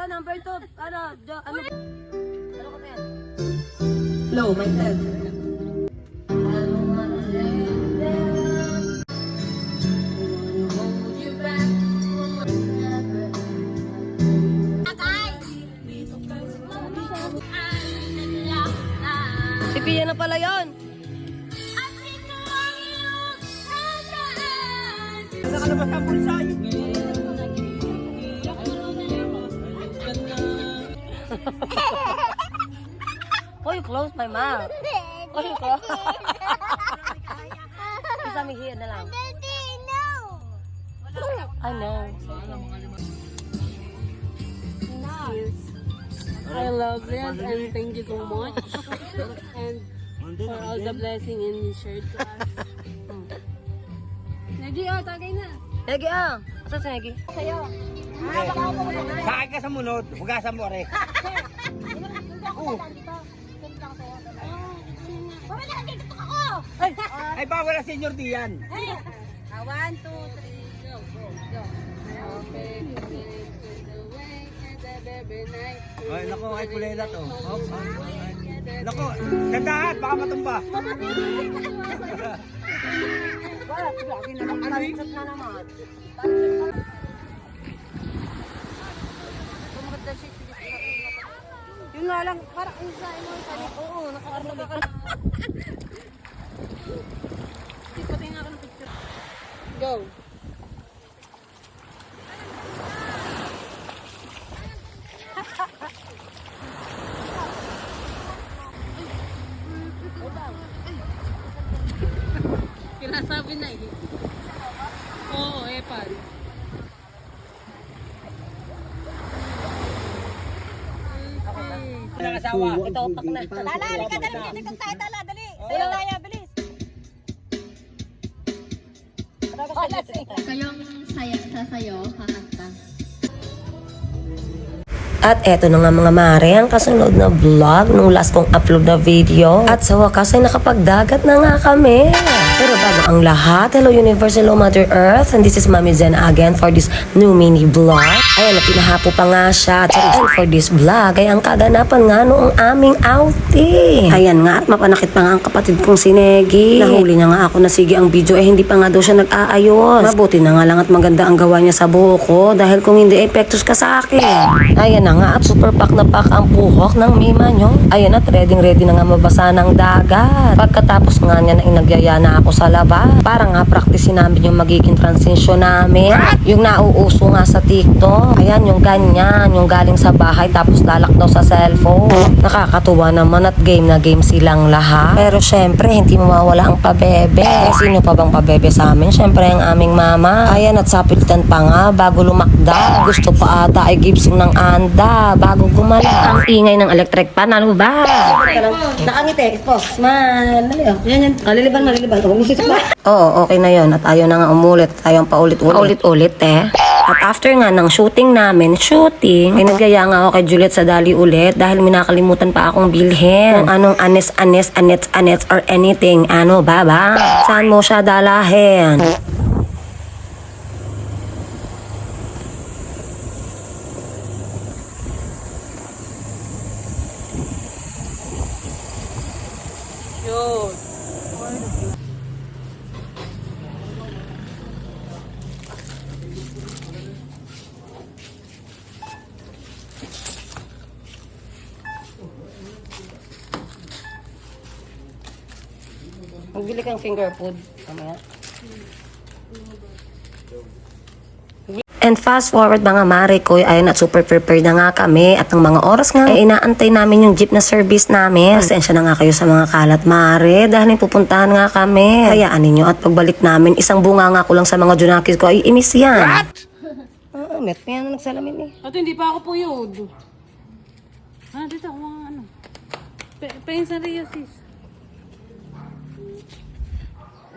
number 2. Ano ka ba yan? Low, my head. Si Pia na pala yun. Nasa ka na ba sa bulsay? Oh, you close my mouth. Oh, you close. Isa may here na lang. I know. I love it and thank you so much. And for all the blessing in His shirt to us. Negi, tagay na. Negi Asa si Negi? Sakay ka sa munod, hugasan mo rin. Ay, bawal na senior diyan. 1, 2, 3, go, go, go. Ay, naku, ay kulay na to. Naku, dandahan, baka matumba. Lagi na lang palansat na naman. Yun nga lang, parang isa mo. Oo, nakakarap ka. Pati nga ako ng picture. Go. Kinasabi na eh. Oo, epal. Ang asawa. Ito, pak na. Tala, halika, dali. Dito tayo, tala, dali. Sayo tayo, bilis. Kayong sasayo, kakanta. At eto na nga mga mare, ang kasunod na vlog nung last kong upload na video. At sa wakas ay nakapagdagat na nga kami. Pero bago ang lahat, hello universe, hello Mother Earth. And this is Mami Zen again for this new mini vlog. Ayan, pinahapo pa nga siya. And for this vlog ay ang kaganapan nga noong aming outing. Ayan nga, at mapanakit pa nga ang kapatid kong si Negi. Nahuli niya nga ako na sige ang video eh hindi pa nga daw siya nag-aayos. Mabuti na nga lang at maganda ang gawa niya sa buhok ko dahil kung hindi epektos ka sa akin. Ayan na nga at super pack na pack ang buhok ng mima nyo. Ayan at ready na nga mabasa ng dagat. Pagkatapos nga niya na inagyaya na ako sa labas. Para nga practicein namin yung magiging transition namin. Yung nauuso nga sa TikTok. Ayan yung ganyan, yung galing sa bahay tapos lalak daw sa cellphone. Nakakatuwa naman at game na game silang lahat. Pero syempre hindi mawawala ang pabebe. Sino pa bang pabebe sa amin? Syempre ang aming mama. Ayan at sapilitan pa nga bago lumakda. Gusto pa ata ay gibsong ng anda bago gumala. Ang ingay ng electric pan, ano ba? Nakangiti, smile. Dali oh. Yan. Maliliban. Oo, okay na yon at ayaw na nga umulit. Ayaw paulit-ulit. Paulit-ulit At after nga ng shooting namin, ay nagyaya nga ako kay Juliet sa Dali ulit dahil minakalimutan pa akong bilhin. Kung anong anets, or anything. Ano, baba? Saan mo siya dalahin? Magbili kang finger food. Mamaya. And fast forward mga mare ko, ayun at super prepared na nga kami at ang mga oras nga ay inaantay namin yung jeep na service namin. Pasensya na nga kayo sa mga kalat mare dahil pupuntahan nga kami. Hayaan ninyo at pagbalik namin, isang bunga nga ko lang sa mga junakis ko ay imis yan. What? Met pa yan na nagsalamin eh. At hindi pa ako puyod. Dito ako mga ano. Pensa Rio sis.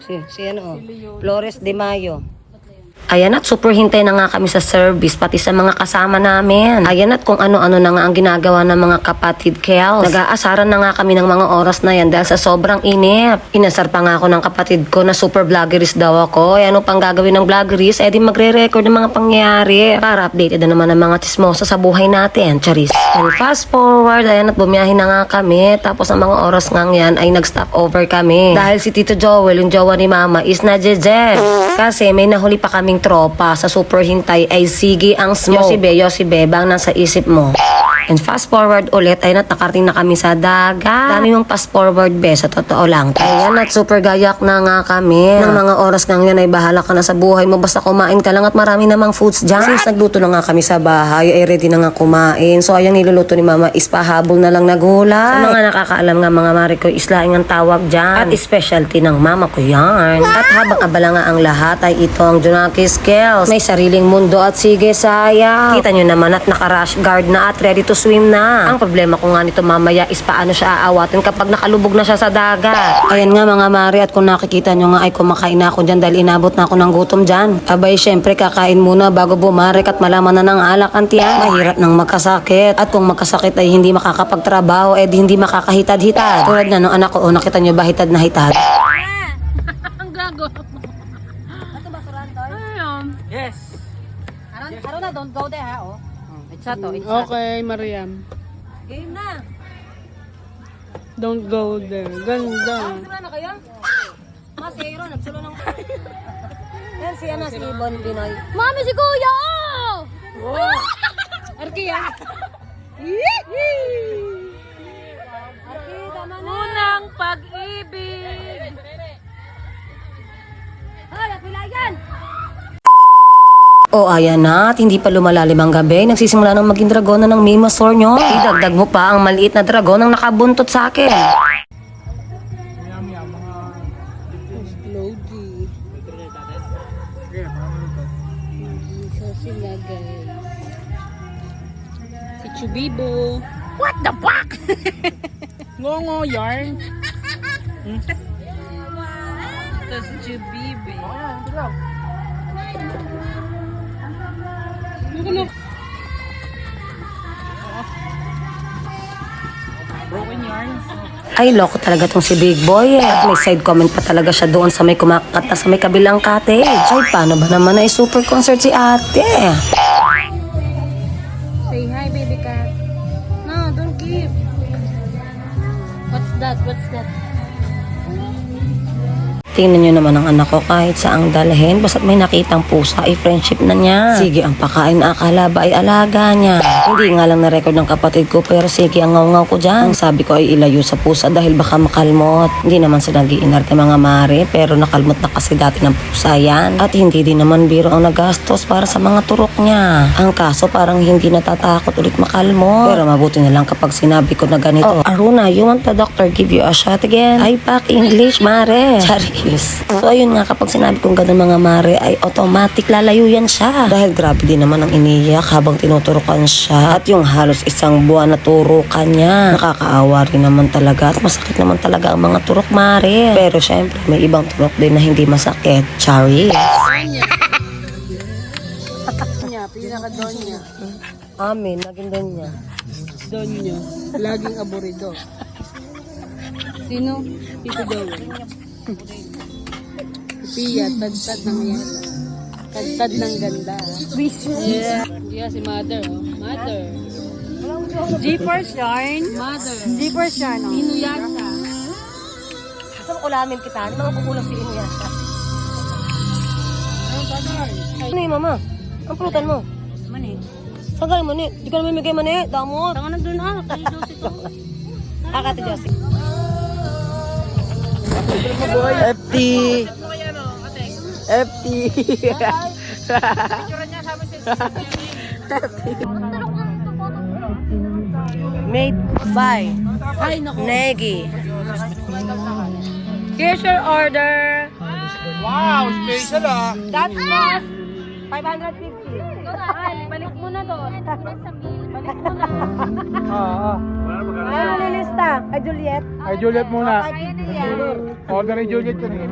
Si ano oh. Flores de Mayo. Ayan at super hintay na nga kami sa service pati sa mga kasama namin. Ayan at kung ano-ano na nga ang ginagawa ng mga kapatid Kels. Nag-aasaran na nga kami ng mga oras na yan dahil sa sobrang inip. Inasar pa nga ako ng kapatid ko na super vloggeries daw ako. E ano pang gagawin ng vloggeries? Eh di magre-record ng mga pangyayari para updated na naman ang mga chismosa sa buhay natin. Charis. And fast forward, ayan at bumiyahin na nga kami. Tapos ang mga oras nga yan ay nag-stop over kami. Dahil si Tito Joel, yung jowa ni Mama, is na jeje. Kasi may nahuli pa kaming tropa sa super hintay ay sige ang smoke. Yosibe, bang nasa isip mo. And fast forward ulit ay nakarating na kami sa dagat. Dami mong fast forward be, sa totoo lang. Ayan at super gayak na nga kami. Ng mga oras nga yan ay bahala ka na sa buhay mo. Basta kumain ka lang at marami namang foods dyan. Since nagluto na nga kami sa bahay, ay ready na nga kumain. So ayang niluluto ni Mama is pahabol na lang na gulay. Sa mga nakakaalam nga mga marikoy, islaing ang tawag dyan. At specialty ng Mama ko yan. At habang abala nga ang lahat ay ito ang Junakis Kels. May sariling mundo at sige sayang. Kita nyo naman at naka-rash guard na at ready to swim na. Ang problema ko nga nito mamaya is paano siya aawatin kapag nakalubog na siya sa dagat. Ayan nga mga mari at kung nakikita nyo nga ay kumakain na ako dyan dahil inabot na ako ng gutom dyan. Abay syempre kakain muna bago bumarik at malaman na ng alak ang tiyan. Mahirap nang magkasakit. At kung magkasakit ay hindi makakapagtrabaho eh di hindi makakahitad-hitad. Tulad na nung anak ko, nakita nyo ba hitad na hitad? Ang gago. Ito basuran to. Ayun. Yes. Aron na, don't go there ha, oh. It's to, it's to. Okay, Mariam. Game na. Don't go there. Ganda. Sula na kayo? Mas hero, nagsulo ng... Yan si Ibon Binoy. Mami, si Kuya! Arkia. Arkida man na. Unang pag-ibig. Hoy, apila yan! O ayan na, at hindi pa lumalalim ang gabi, nagsisimula nang maging dragon na ng Mimasor nyo. Idagdag mo pa ang maliit na dragon ang nakabuntot sa akin. Logi. Isa sila guys. Si Chubibo. What the fuck? Ngongo yarn. Ito si Chubibo. Broken yarns. Ay, loko talaga tong si Big Boy eh. At may side comment pa talaga siya doon sa may kumakat na sa may kabilang cottage. Ay, paano ba naman ay super concert si ate? Say hi, baby cat. No, don't give. What's that? What's that? Tingnan nyo naman ang anak ko kahit saang dalhin. Basta't may nakitang pusa ay friendship na niya. Sige ang pakain na akala ba ay alaga niya. Hindi nga lang na-record ng kapatid ko pero sige ang ngaw-ngaw ko dyan. Ang sabi ko ay ilayo sa pusa dahil baka makalmot. Hindi naman sila nag-iinarte mga mare pero nakalmot na kasi dati ng pusa yan. At hindi din naman biro ang nagastos para sa mga turok niya. Ang kaso parang hindi natatakot ulit makalmot. Pero mabuti na lang kapag sinabi ko na ganito. Oh, Aruna, you want the doctor give you a shot again? I pack English, mare. Charis. So ayun nga, kapag sinabi kong ganun mga mare ay automatic lalayo yan siya. Dahil grabe din naman ang iniyak habang tinuturukan siya. At yung halos isang buwan na turukan niya. Nakakaawa rin naman talaga at masakit naman talaga ang mga turok mare. Pero syempre may ibang turok din na hindi masakit. Charis. Donya, pinaka-donya. Amin, naging din niya. Donya. Laging aburido. Sino? Tito Joel. Pia, tad-tad ng yelo. Tad-tad ng ganda. Yeah. Yeah, si Mother, oh. Mother. Jeepers yarn. Mother. Jeepers yarn, oh. Inuyasha. Gusto mo ulamin kita? Ano mga kukulang si Inuyasha? Ano yung mama? Ang pulutan mo? Mani. Sagay mani. Di ka naman may mani. Damot. Tanga na doon, ah. Kaya Josie to. Kakati Josie. FT. FT. Made by Ay, naku. Negi. Here's your order. Wow, special ah. That's cost 550. Balik mo na doon. Balik mo na. Oo. Ay, malilista. Kay Juliet. Ay, Juliet muna. Kay Juliet. Order ni Juliet yun eh.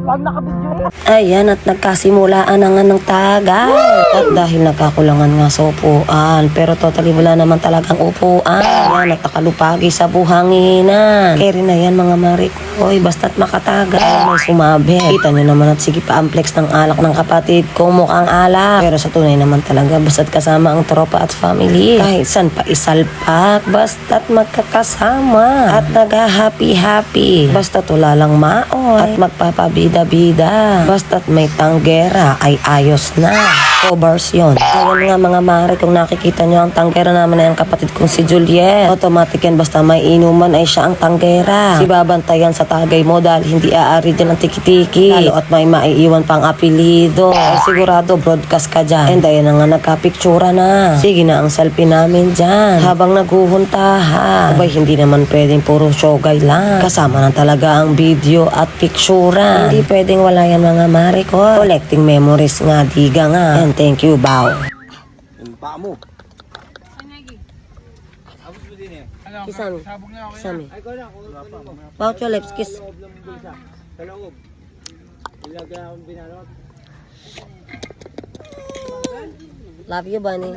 Pag nakabidyo. Ayan, at nagkasimulaan na nga ng tagal. At dahil nagkakulangan nga sa upuan, pero totally wala naman talagang upuan. Ayan, at nakalupagi sa buhanginan. Kaya rin na yan mga marikoy, basta't makatagal. May sumabi. Kita nyo naman at sige pa amplex ng alak ng kapatid ko, mukhang alak. Pero sa tunay naman talaga, basta't kasama ang tropa at family. Kahit saan pa isalpak, basta't magkakasama. At nag-happy-happy. Basta't wala lang maoy. At magpapabida-bida. Basta't may tanggera ay ayos na. Covers yun. Ayun nga mga mare, kung nakikita nyo ang tanggera naman ay ang kapatid kong si Juliet. Automatic yan, basta may inuman ay siya ang tanggera. Si babantayan sa tagay mo dahil hindi aari dyan ang tiki-tiki. Lalo at may maiiwan pang apelido. Ay sigurado broadcast ka dyan. And ayun na nga nagka-pictura na. Sige na ang selfie namin dyan. Habang naghuhuntahan. Abay hindi naman pwedeng puro showgay lang. Kasama na talaga ang video at pictura. Hindi pwedeng wala yan mga mare ko. Collecting memories nga, diga nga. And thank you, Bao. Yung paa mo. Kisami. Kisami. Ay, ko na. Kunin mo. Pout your lips, kiss. Sa loob. Ilagay akong binalot. Love you, bunny.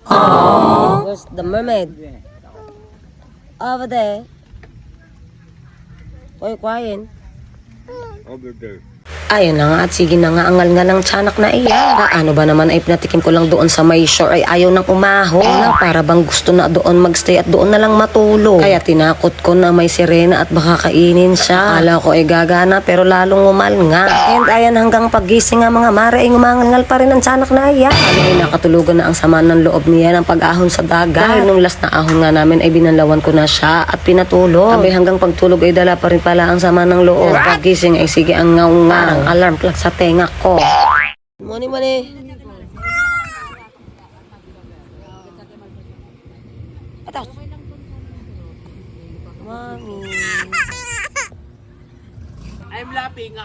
Oh, where's the mermaid? Over there. Why you crying? Over there. Ayun na nga at sige na nga angal nga ng tiyanak na iyan. Ano ba naman ay pinatikim ko lang doon sa may shore ay ayaw nang umahon. Na para bang gusto na doon magstay at doon na lang matulog. Kaya tinakot ko na may sirena at baka kainin siya. Akala ko ay gagana pero lalong umalnga. And ayan hanggang pagising nga mga mare ay umangal pa rin ang tiyanak na iyan. Ano ay nakatulugan na ang sama ng loob niya ng pag-ahon sa dagat. Dahil nung last na ahon nga namin ay binanlawan ko na siya at pinatulog. Abay hanggang pagtulog ay dala pa rin pala ang sama ng loob. Pagising ay sige ang ngaw-ngaw. Alarm clock sa tenga ko. Money. Atas. Mami. I'm laughing.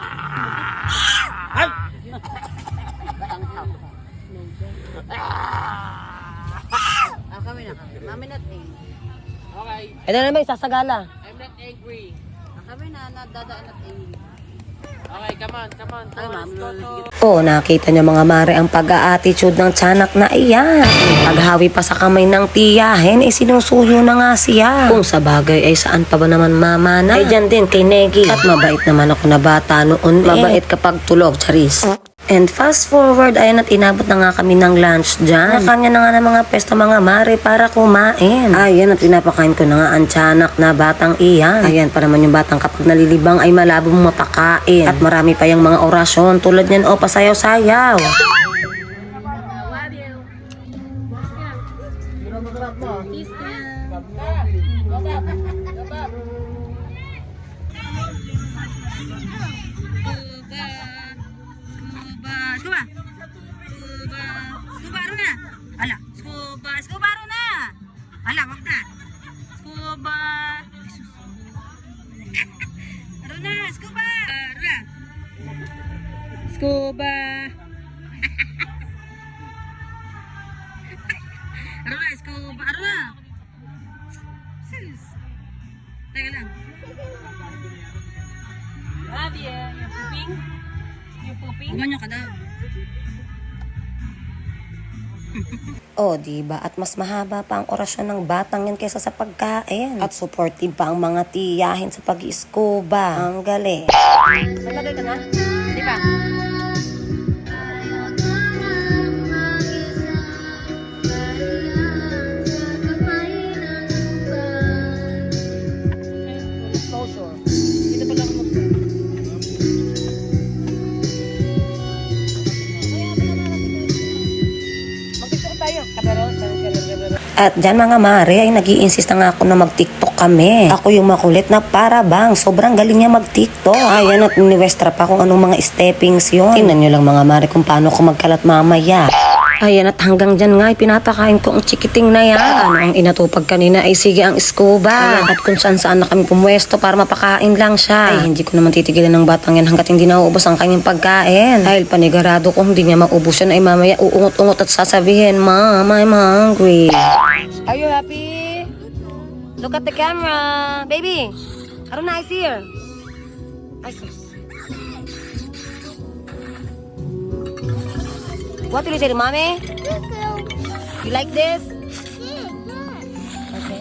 Mami natin. Okay. Ito na may sasagala. I'm not angry. Kami na nadadaan natin. Okay, come on. Ay, ma'am, Oo, nakita niya mga mare ang pag-a-attitude ng tiyanak na iyan. Paghawi pa sa kamay ng tiyahin, ay sinusuyo na nga siya. Kung sa bagay ay saan pa ba naman mama na? Ay dyan din kay Negi. At mabait naman ako na bata noon. Mabait kapag tulog, charis. And fast forward, ayan at inabot na nga kami ng lunch dyan. Nakanya na nga ng mga pesta mga mare para kumain. Ayan at pinapakain ko na nga ang tiyanak na batang iyan. Ayan pa naman yung batang kapag nalilibang ay malabong mapakain. At marami pa yung mga orasyon tulad niyan o pasayaw-sayaw. Scuba. Aruna, scuba. Aruna. Sis. Teka lang. Love you. You're pooping? You're pooping? Ganyan ka daw. O, diba? At mas mahaba pa ang orasyon ng batang yan kaysa sa pagkain. At supportive pa ang mga tiyahin sa pag-iskuba. Ang galing. Malagay ka na? Di ba? At dyan mga mare ay nag-i-insist na nga ako na mag-tiktok kami. Ako yung makulit na para bang sobrang galing niya mag-tiktok. Ayan at niwestra pa kung anong mga steppings yun. Tingnan nyo lang mga mare kung paano ko magkalat mamaya. Ayan at hanggang dyan nga ay pinapakain ko ang chikiting na yan. Ano ang inatupag kanina ay sige ang scuba. Ayan, at kung saan saan na kami pumwesto para mapakain lang siya. Ay hindi ko naman titigilan ng batang yan hanggat hindi nauubos ang kanyang pagkain. Dahil panigarado ko hindi niya maubos yan ay mamaya uungot-ungot at sasabihin, Mom, I'm hungry. Are you happy? Look at the camera. Baby. Aruna is here. Ay, sus. What will you say to mommy? You like this? Okay.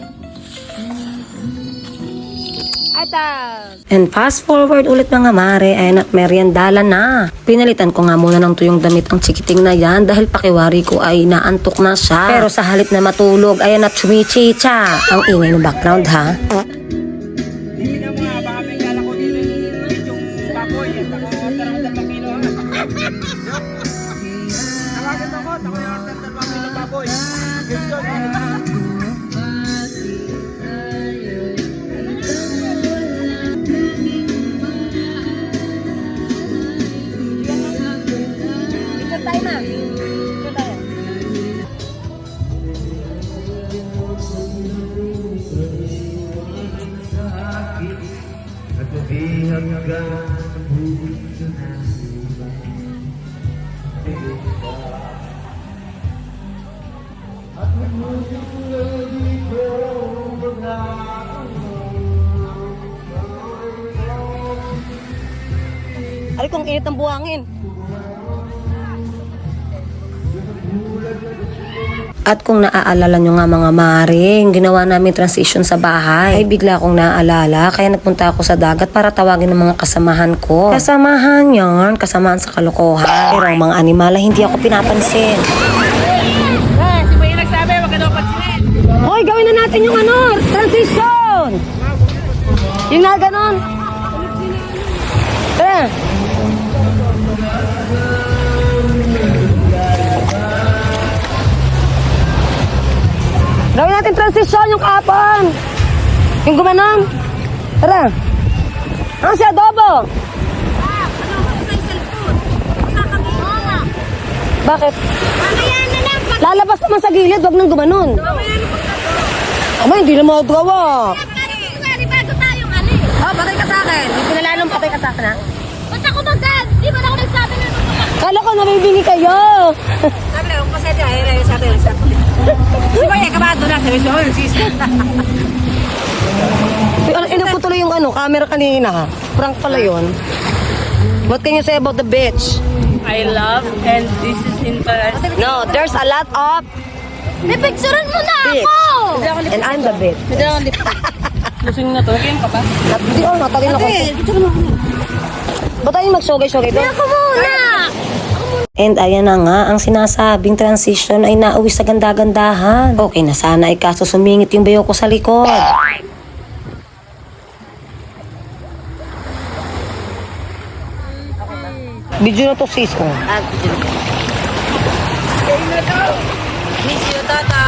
Atas! And fast forward ulit mga mare, ay meriendala na. Pinalitan ko nga muna ng tuyong damit ang chikiting na yan dahil pakiwari ko ay naantok na siya. Pero sa halip na matulog, ayan na chumichicha. Ang ingay ng background ha. Hindi na mga baka may gala ko dito yung baboy. At ako order ng 2 kilo ha. Tawagan ako, ako yung order ng 2 kilo baboy. Gusto Picture tayo na. Picture tayo. Ay, kung init ng buhangin. At kung naaalala nyo nga mga mare, yung ginawa namin transition sa bahay, ay bigla akong naaalala, kaya nagpunta ako sa dagat para tawagin ng mga kasamahan ko. Kasamahan yon, kasamahan sa kalokohan. Pero ang mga animal ay hindi ako pinapansin. Hoy, gawin na natin yung ano, transition! Yung na ganon. Tara. Gawin natin transition yung kapon. Yung gumanon. Tara. Ano si adobo? Bakit? Lalabas naman sa gilid, wag nang gumanon. Aba, hindi na magawa. Oh, patay ka sa akin. Hindi pinalalong patay ka sa akin, ha? Ba't ako magad? Di ba na ako nagsabi na Kala ko nabibingi kayo. Sabi na, kung pasensya, ay sabi na. Si Kuya, kabado na. Sabi siya, oh, sis. Inako tuloy yung camera kanina, ha? Prank pala yun. What can you say about the beach? I love and this is interesting. No, there's a lot of May picturean mo na beach. ako! And I'm the beach. Hindi ako lipstick. Lusing na to. Kaya ka pa? Hindi ako, natalin ako. Ba't tayo mag-shogay-shogay doon? Ako muna! And ayan na nga, ang sinasabing transition ay nauwi sa ganda-gandahan. Okay na sana ay kaso sumingit yung bayo ko sa likod. Video na to, sis ko. Miss you, tata.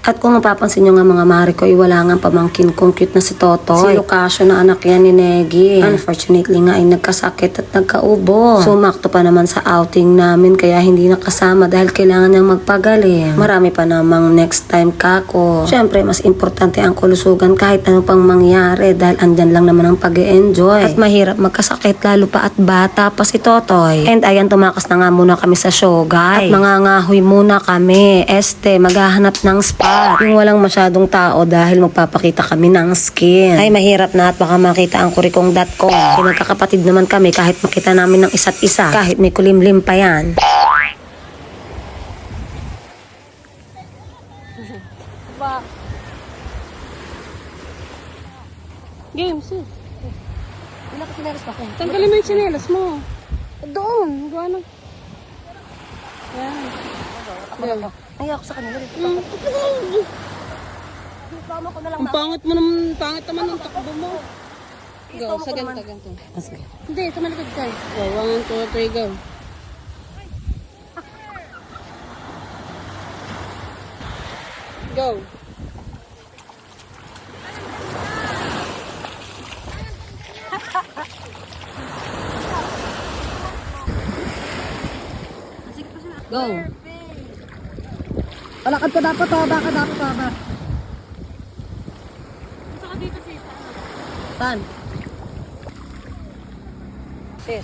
At kung mapapansin nyo nga mga mare ko, wala nga pamangkin kong cute na si Totoy. Si Lucasio na anak yan ni Negi. Unfortunately nga ay nagkasakit at nagkaubo. Sumakto pa naman sa outing namin kaya hindi nakasama dahil kailangan niyang magpagaling. Marami pa namang next time kako. Siyempre, mas importante ang kulusugan kahit ano pang mangyari dahil andyan lang naman ang pag-e-enjoy. At mahirap magkasakit lalo pa at bata pa si Totoy. And ayan, tumakas na nga muna kami sa Shogay. At mangangahoy muna kami. Maghahanap ng spa. Yung walang masyadong tao dahil magpapakita kami ng skin. Ay, mahirap na at baka makita ang kurikong.com. Magkakapatid naman kami kahit makita namin ng isa't isa. Kahit may kulimlim pa yan. Game, sis. Wala ka sinaras pa ko. Tanggalin mo yung chinelas mo. Doon. Gawa na. Yan. Ay, ako sa kanila. Islama ko na lang. Ang pangit mo naman, pangit naman ang takbo mo. Go, sa ganito, ganito. Hindi, sa malikod ka. Go, 1, 2, 3, go. Go. Go. Palakad ka dapat, ha? Baka dapat, ha? Saka dito, sis. Saan? Sis.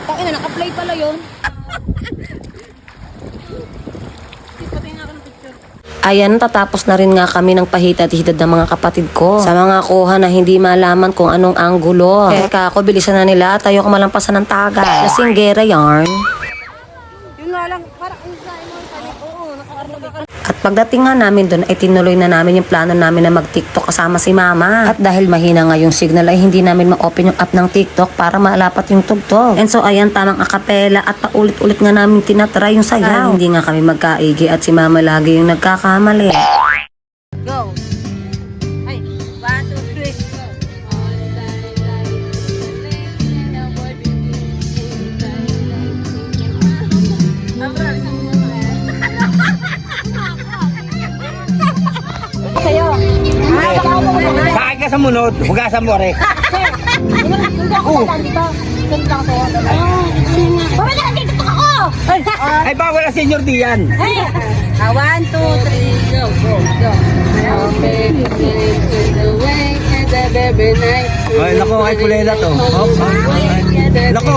Tangina, naka-play pala yun. Sis, pati nga ako ng picture. Ayan, tatapos na rin nga kami ng pahitad-hitad ng mga kapatid ko. Sa mga kuha na hindi malaman kung anong anggulo. Teka ako, bilisan na nila. Tayo ko malampasan ng tagal. Lasinggera yarn. Yun nga lang, parang ang sayo mo, sabi ko, oo, nakakarap. At pagdating nga namin doon ay tinuloy na namin yung plano namin na mag-TikTok kasama si Mama. At dahil mahina nga yung signal ay hindi namin ma-open yung app ng TikTok para malapat yung tugtog. And so ayan, tamang akapela at paulit-ulit nga namin tinatry yung sayaw. Hindi nga kami magkaigi at si Mama lagi yung nagkakamali. Go! Ay, 1, 2, 3, go! Bakit ka sa munod? Hugasan mo rin. Hindi ako dito. Ganito lang sa'yo. Bumalik ka dito ako! Ay, bawal ang senior diyan. 1, 2, 3, go, go, go. Okay, the way and the baby night. Ay, naku, ay kulela to. Hop, hop. Naku,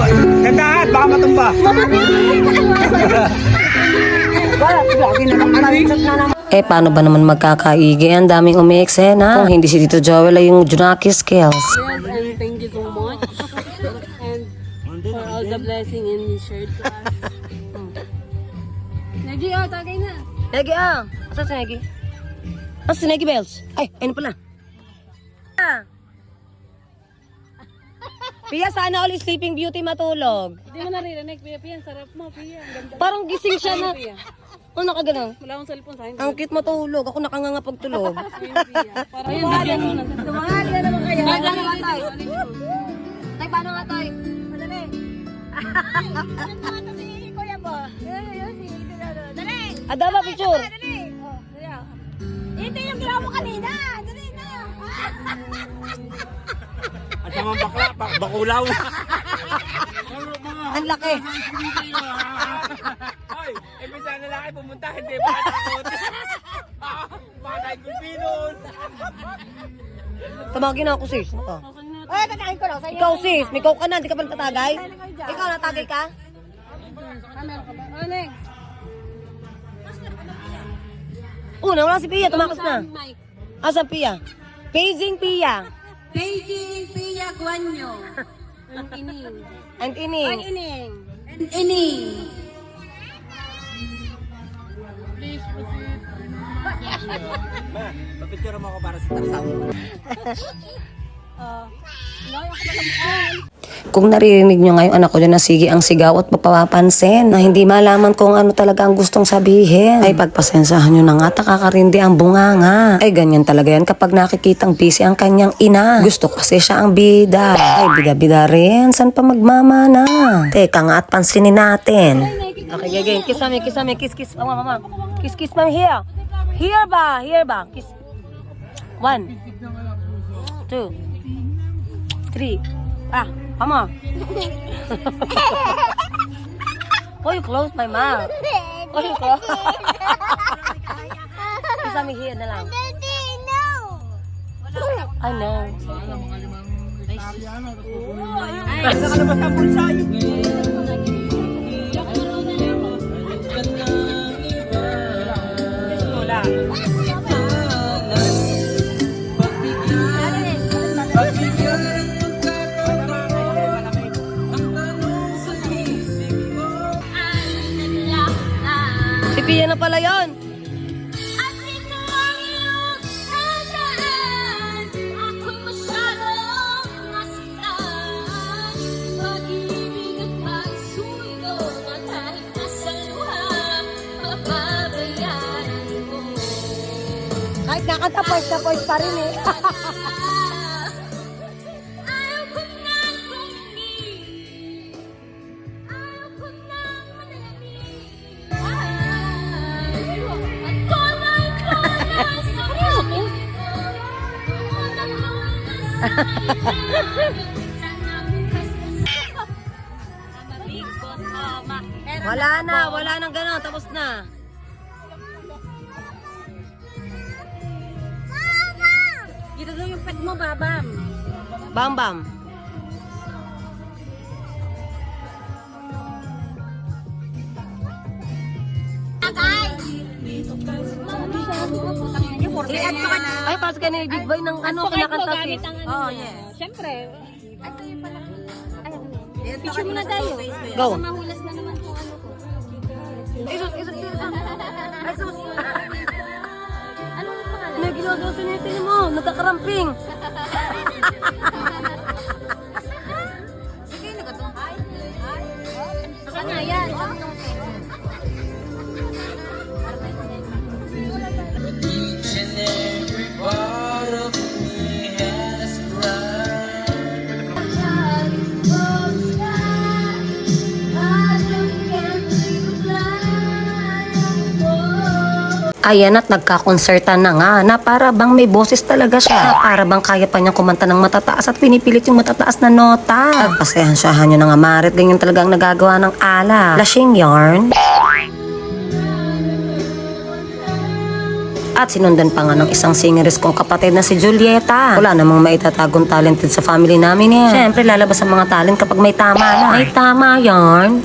tandahan, baka matumba. Eh, paano ba naman magkakaigi? Ang daming umi-eksena. Kung hindi si Tito Joel ay yung Junaki skills. Yes, and thank you so much. And for all the blessing and the shirt to us. Nagi, oh, tagay na. Negi, ah. Asa si Negi? Asa si Negi Bells? Ay, ayun pala. Pia, sana all Sleeping Beauty matulog. Hindi mo naririnig, Pia, Pia, ang sarap mo, Pia. Ang ganda. Parang gising siya na. Pia. Oh, nakaganon. Wala akong cellphone sa akin. Ang cute matulog. Ako nakanganga pagtulog. Parang yun, bigyan mo na. Tumahali na naman kayo. Paano nga tayo? Tay, paano nga tay? Madali. Si Kuya mo. Yun, si Dado. Dali! Adama, picture. Dali! Oh, dali ah. Ito yung ginawa mo kanina. Dali na. At naman bakla, bakulaw. Ang laki. Ay, imbis na lalaki pumunta, hindi ba takot? Baka tayo gulpinon. Tamagin ako, sis. Ito. Oy, tatakin ko lang sa'yo. Ikaw, sis. May ka na. Hindi ka pa natatagay. Ikaw, natagay ka? Meron ka ba? Oh, next. Una, wala si Pia. Tumakas na. Mike. Asan Pia? Paging Pia. Beijing Pia Guanyo. Ang ining. Ang ining. Ining. Ang ining. Ma, papicture mo ako para sa Tarzan. Kung naririnig nyo ngayon anak ko dyan na sige ang sigaw at mapapansin na hindi malaman kung ano talaga ang gustong sabihin, ay pagpasensahan nyo na nga, nakakarindi ang bunganga. Ay ganyan talaga yan kapag nakikitang busy ang kanyang ina. Gusto kasi siya ang bida. Ay bida-bida rin, san pa magmamana? Teka nga at pansinin natin. Okay, again. Kiss mami, kiss mami, kiss, kiss. Mama, mama. Kiss, kiss mami, here. Here ba? Kiss. 1, 2, 3. Ah, mama. Oh, you close my mouth. Oh, you close. Kiss mami, here na lang. I know. Ay, nakalabas ang bulsay. Wala. Si Pia na pala yun. Kahit nakanta voice pa rin eh. Wala nang gano'n, tapos na. Dito daw yung pet mo, babam. Bam bam. I-add pa ka. Ay, pasok ka na yung big boy ng ano, kinakanta sis. Oh, yes. Siyempre. Picture muna tayo. Go. Mahulas na naman kung ano ko. Isus. Ay, sus. Anong pangalan? May ginagawa sa nitin mo, nagkakaramping. Saka nga yan. Each and every part of me has cried. Ayan at nagkakonserta na nga na para bang may boses talaga siya. Na para bang kaya pa niyang kumanta ng matataas at pinipilit yung matataas na nota. Pagpasensyahan niyo na nga Marit, ganyan talagang nagagawa ng ala. Lashing yarn. At sinundan pa nga ng isang singeres kong kapatid na si Julieta. Wala namang maitatagong talented sa family namin eh. Siyempre lalabas ang mga talent kapag may tama na. May tama yarn.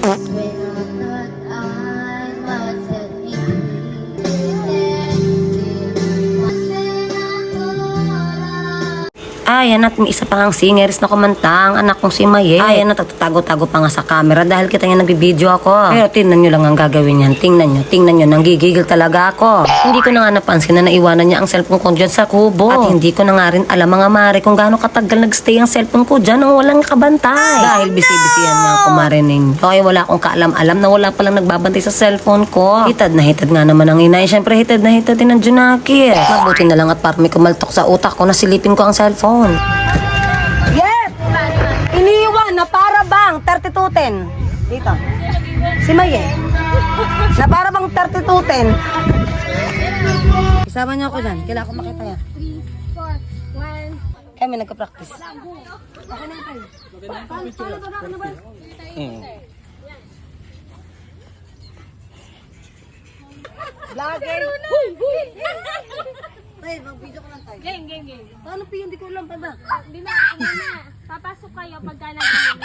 Ayan at may isa pa ngang singers na kumanta, ang anak kong si Maye. Ayan at tatago-tago pa nga sa camera dahil kita niya nagbibideo ako. Pero tingnan nyo lang ang gagawin niyan. Tingnan nyo, nanggigigil talaga ako. Hindi ko na nga napansin na naiwanan niya ang cellphone ko dyan sa kubo. At hindi ko na nga rin alam mga mare kung gaano katagal nagstay ang cellphone ko dyan nang walang kabantay. Dahil busy-busy yan nga ako marining. Okay, wala akong kaalam-alam na wala palang nagbabantay sa cellphone ko. Hitad na hitad nga naman ang inay. Siyempre hitad na hitad din ang Junakis. Mabuti na lang at parang may kumaltok sa utak ko na silipin ko ang cellphone. Yes! Iniwan na para bang 3210. Dito. Si Maye. Na para bang 3210. Isama niyo ako dyan. Kailangan ko makita yan. 3, 4, 1. Kami nagka-practice. Vlogger! Ay, mag-video ko lang tayo. Game. Paano piyo? Hindi ko alam pa ba? Hindi na, ano na. Papasok kayo pagka nag-game.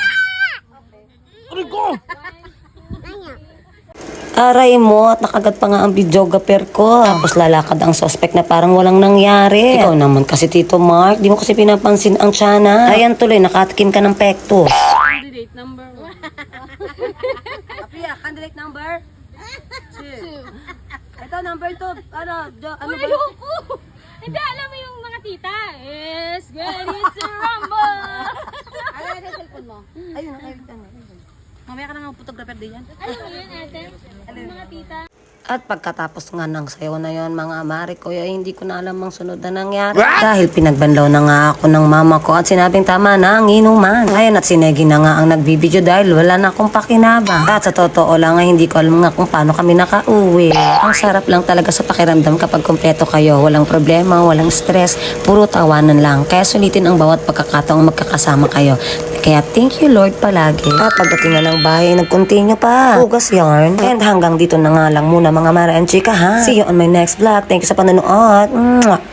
Aray mo at nakagat pa nga ang videographer ko. Tapos lalakad ang suspect na parang walang nangyari. Ikaw naman kasi Tito Mark, di mo kasi pinapansin ang tiyanan. Ayan tuloy, nakatikim ka ng pekto. Candidate number 1. Apia, candidate number 2. Ito, number 2. Ano ba? Ayoko! Hindi, alam mo yung mga tita. Yes, ready to rumble! Ano yung cellphone mo? Ayun, nakikita mo. Mamaya ka na nga photographer din yan. Alam mo yun, ate? Yung mga tita. At pagkatapos nga ng sayo na yon mga amari ko, ay hindi ko na alam ang sunod na nangyari. Dahil pinagbanlaw na nga ako ng mama ko at sinabing tama na ang inuman. Ayan at sinegi na nga ang nagbibideo dahil wala na akong pakinabang. At sa totoo lang ay hindi ko alam nga kung paano kami nakauwi. Ang sarap lang talaga sa pakiramdam kapag kumpleto kayo. Walang problema, walang stress, puro tawanan lang. Kaya sulitin ang bawat pagkakataong magkakasama kayo. Kaya thank you Lord palagi. At pagdating na ng bahay, nag-continue pa. Hugas yarn. And hanggang dito na nga lang muna mga Mara and Chika ha. See you on my next vlog. Thank you sa panonood. Mwah!